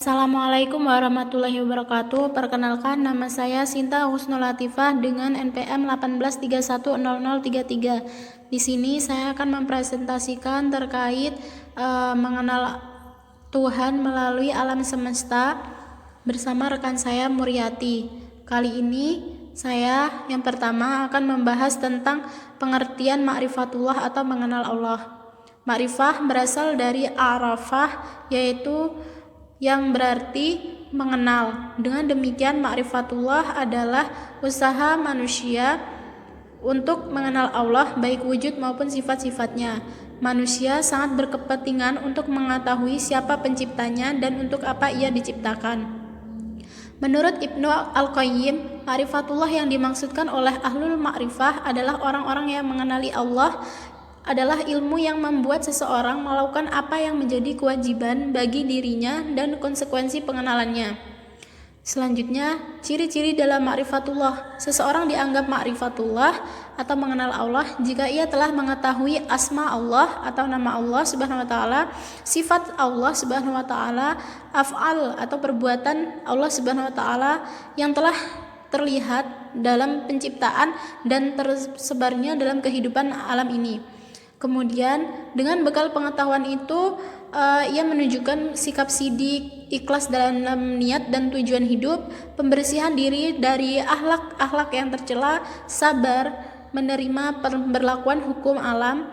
Assalamualaikum warahmatullahi wabarakatuh. Perkenalkan, nama saya Sinta Husnul Latifah dengan NPM 18310033. Di sini saya akan mempresentasikan terkait mengenal Tuhan melalui alam semesta bersama rekan saya Muryati. Kali ini saya yang pertama akan membahas tentang pengertian ma'rifatullah atau mengenal Allah. Ma'rifah berasal dari arafah, yaitu yang berarti mengenal. Dengan demikian, ma'rifatullah adalah usaha manusia untuk mengenal Allah, baik wujud maupun sifat-sifatnya. Manusia sangat berkepentingan untuk mengetahui siapa penciptanya dan untuk apa ia diciptakan. Menurut Ibnu Al-Qayyim, ma'rifatullah yang dimaksudkan oleh ahlul ma'rifah adalah orang-orang yang mengenali Allah adalah ilmu yang membuat seseorang melakukan apa yang menjadi kewajiban bagi dirinya dan konsekuensi pengenalannya. Selanjutnya, ciri-ciri dalam ma'rifatullah. Seseorang dianggap ma'rifatullah atau mengenal Allah jika ia telah mengetahui asma Allah atau nama Allah Subhanahu wa taala, sifat Allah Subhanahu wa taala, af'al atau perbuatan Allah Subhanahu wa taala yang telah terlihat dalam penciptaan dan tersebarnya dalam kehidupan alam ini. Kemudian dengan bekal pengetahuan itu ia menunjukkan sikap sidik, ikhlas dalam niat dan tujuan hidup, pembersihan diri dari akhlak-akhlak yang tercela, sabar menerima pemberlakuan hukum alam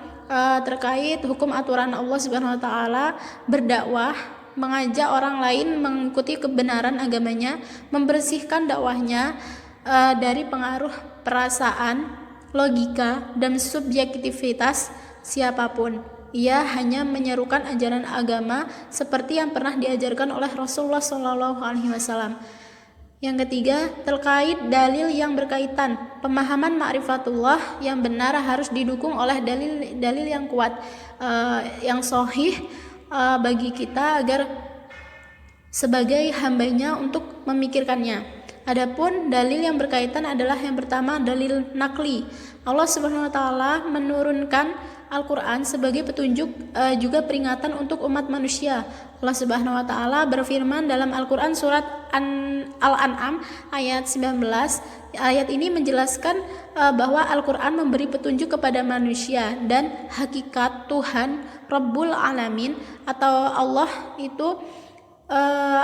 terkait hukum aturan Allah Subhanahu wa taala, berdakwah, mengajak orang lain mengikuti kebenaran agamanya, membersihkan dakwahnya dari pengaruh perasaan, logika, dan subjektivitas siapapun. Ia hanya menyerukan ajaran agama seperti yang pernah diajarkan oleh Rasulullah SAW. Yang ketiga, terkait dalil yang berkaitan. Pemahaman ma'rifatullah yang benar harus didukung oleh dalil yang kuat, yang sahih bagi kita agar sebagai hambanya untuk memikirkannya. Adapun dalil yang berkaitan adalah yang pertama dalil nakli. Allah Subhanahu wa taala menurunkan Al-Quran sebagai petunjuk juga peringatan untuk umat manusia. Allah Subhanahu wa taala berfirman dalam Al-Quran surat Al-An'am ayat 19. Ayat ini menjelaskan bahwa Al-Quran memberi petunjuk kepada manusia dan hakikat Tuhan Rabbul Alamin atau Allah itu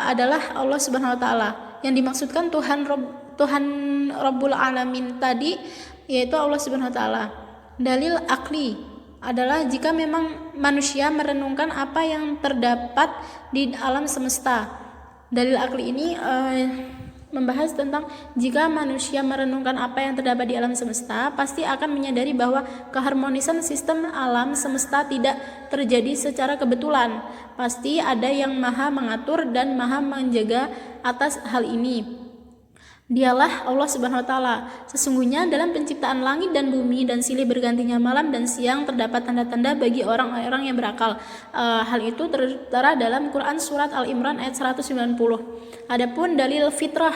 adalah Allah Subhanahu wa taala. Yang dimaksudkan Tuhan Rabbul Alamin tadi yaitu Allah Subhanahu wa taala. Dalil akli adalah jika memang manusia merenungkan apa yang terdapat di alam semesta. Dalil akli ini membahas tentang jika manusia merenungkan apa yang terdapat di alam semesta, pasti akan menyadari bahwa keharmonisan sistem alam semesta tidak terjadi secara kebetulan. Pasti ada yang maha mengatur dan maha menjaga atas hal ini. Dialah Allah Subhanahu wa taala. Sesungguhnya dalam penciptaan langit dan bumi dan silih bergantinya malam dan siang terdapat tanda-tanda bagi orang-orang yang berakal. Hal itu tertera dalam Quran surat Al-Imran ayat 190. Adapun dalil fitrah,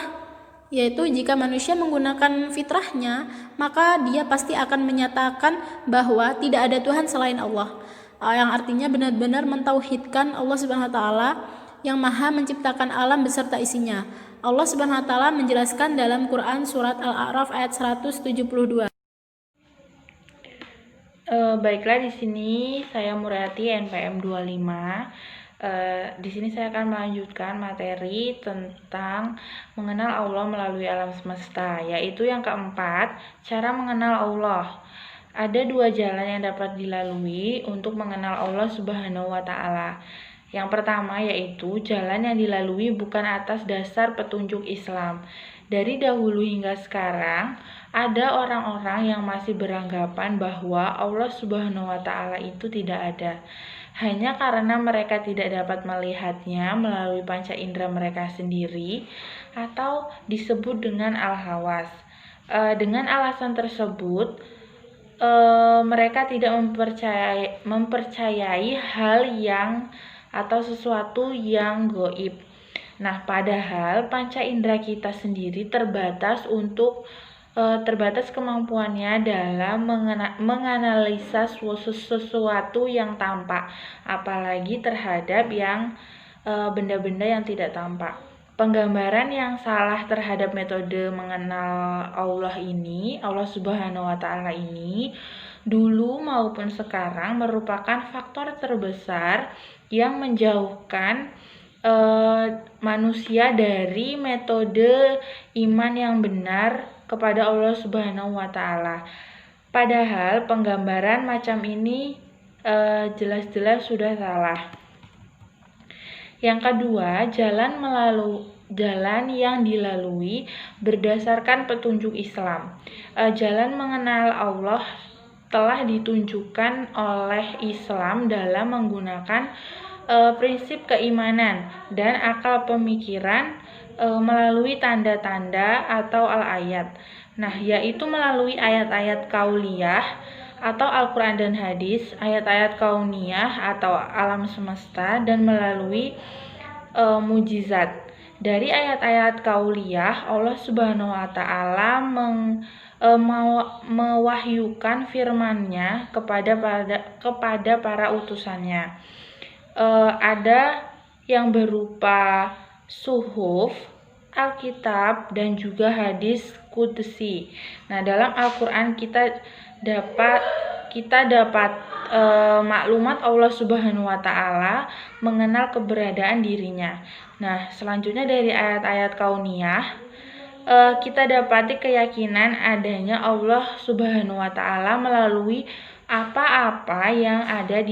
yaitu jika manusia menggunakan fitrahnya, maka dia pasti akan menyatakan bahwa tidak ada Tuhan selain Allah. Yang artinya benar-benar mentauhidkan Allah Subhanahu wa taala yang maha menciptakan alam beserta isinya. Allah Subhanahu wa taala menjelaskan dalam Quran surat Al-A'raf ayat 172. Baiklah, di sini saya Muryati NPM 25. Di sini saya akan melanjutkan materi tentang mengenal Allah melalui alam semesta, yaitu yang keempat, cara mengenal Allah. Ada dua jalan yang dapat dilalui untuk mengenal Allah Subhanahu wa taala. Yang pertama yaitu jalan yang dilalui bukan atas dasar petunjuk Islam. Dari dahulu hingga sekarang, ada orang-orang yang masih beranggapan bahwa Allah Subhanahu wa taala itu tidak ada. Hanya karena mereka tidak dapat melihatnya melalui panca indera mereka sendiri atau disebut dengan al-hawas. Dengan alasan tersebut, mereka tidak mempercayai hal yang atau sesuatu yang gaib. Nah, padahal panca indera kita sendiri terbatas kemampuannya dalam menganalisa sesuatu yang tampak, apalagi terhadap yang benda-benda yang tidak tampak. Penggambaran yang salah terhadap metode mengenal Allah ini, Allah Subhanahu wa Ta'ala ini, dulu maupun sekarang merupakan faktor terbesar yang menjauhkan manusia dari metode iman yang benar kepada Allah Subhanahu wa Ta'ala. Padahal penggambaran macam ini jelas-jelas sudah salah. Yang kedua, jalan yang dilalui berdasarkan petunjuk Islam. Jalan mengenal Allah telah ditunjukkan oleh Islam dalam menggunakan prinsip keimanan dan akal pemikiran melalui tanda-tanda atau al-ayat. Nah, yaitu melalui ayat-ayat kauliyah atau Al-Quran dan hadis, ayat-ayat kauniyah atau alam semesta, dan melalui mujizat. Dari ayat-ayat kauliyah, Allah Subhanahu wa Ta'ala mewahyukan firman-Nya kepada para utusannya. Ada yang berupa suhuf, Alkitab, dan juga hadis qudsi. Nah, dalam Al-Quran kita dapat maklumat Allah Subhanahu wa Ta'ala mengenal keberadaan dirinya. Nah, selanjutnya dari ayat-ayat kauniyah kita dapati keyakinan adanya Allah Subhanahu wa Ta'ala melalui apa-apa yang ada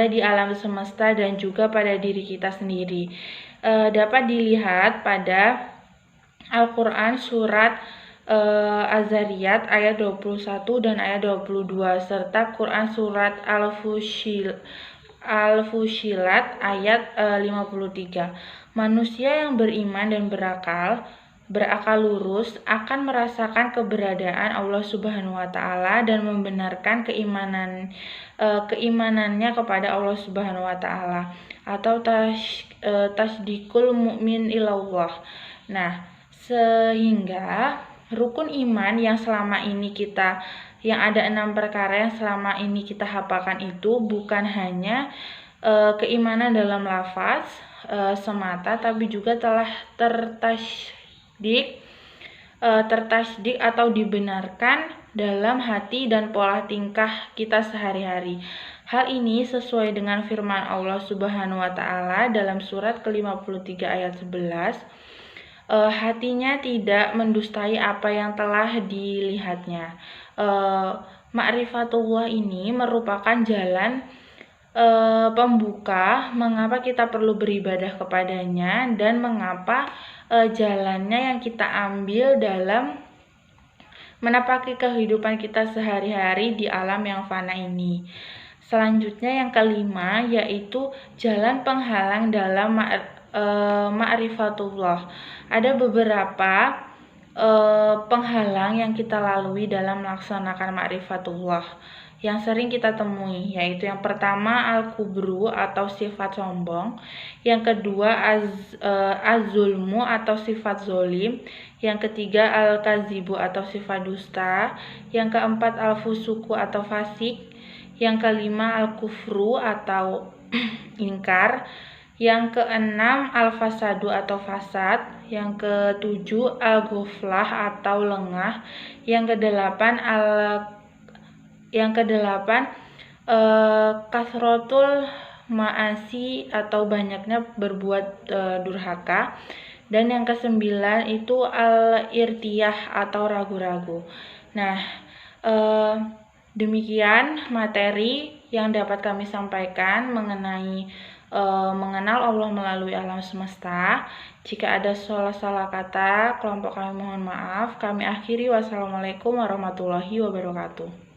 di alam semesta dan juga pada diri kita sendiri. Dapat dilihat pada Al-Quran surat Az-Zariyat ayat 21 dan ayat 22 serta Quran surat Al-Fussilat ayat 53. Manusia yang beriman dan berakal lurus akan merasakan keberadaan Allah Subhanahu wa Ta'ala dan membenarkan keimanannya kepada Allah Subhanahu wa Ta'ala atau tasdikul mu'min ilallah. Nah, sehingga rukun iman yang ada 6 perkara yang selama ini kita hafalkan itu bukan hanya keimanan dalam lafaz semata, tapi juga telah tertasdik atau dibenarkan dalam hati dan pola tingkah kita sehari-hari. Hal ini sesuai dengan firman Allah Subhanahu wa Ta'ala dalam surat ke-53 ayat 11. Hatinya tidak mendustai apa yang telah dilihatnya. Ma'rifatullah ini merupakan jalan pembuka mengapa kita perlu beribadah kepadanya dan mengapa jalannya yang kita ambil dalam menapaki kehidupan kita sehari-hari di alam yang fana ini. Selanjutnya yang kelima yaitu jalan penghalang dalam ma'rifatullah. Ada beberapa penghalang yang kita lalui dalam melaksanakan ma'rifatullah yang sering kita temui, yaitu yang pertama al-kubru atau sifat sombong, yang kedua az-zulmu atau sifat zolim, yang ketiga al-kazibu atau sifat dusta, yang keempat al-fusuku atau fasik, yang kelima al-kufru atau ingkar, yang keenam al-fasadu atau fasad, yang ketujuh al-ghuflah atau lengah, yang kedelapan kasrotul ma'asi atau banyaknya berbuat durhaka, dan yang kesembilan itu al-irtiyah atau ragu-ragu. Nah, demikian materi yang dapat kami sampaikan mengenai mengenal Allah melalui alam semesta. Jika ada salah kata, kelompok kami mohon maaf. Kami akhiri. Wassalamualaikum warahmatullahi wabarakatuh.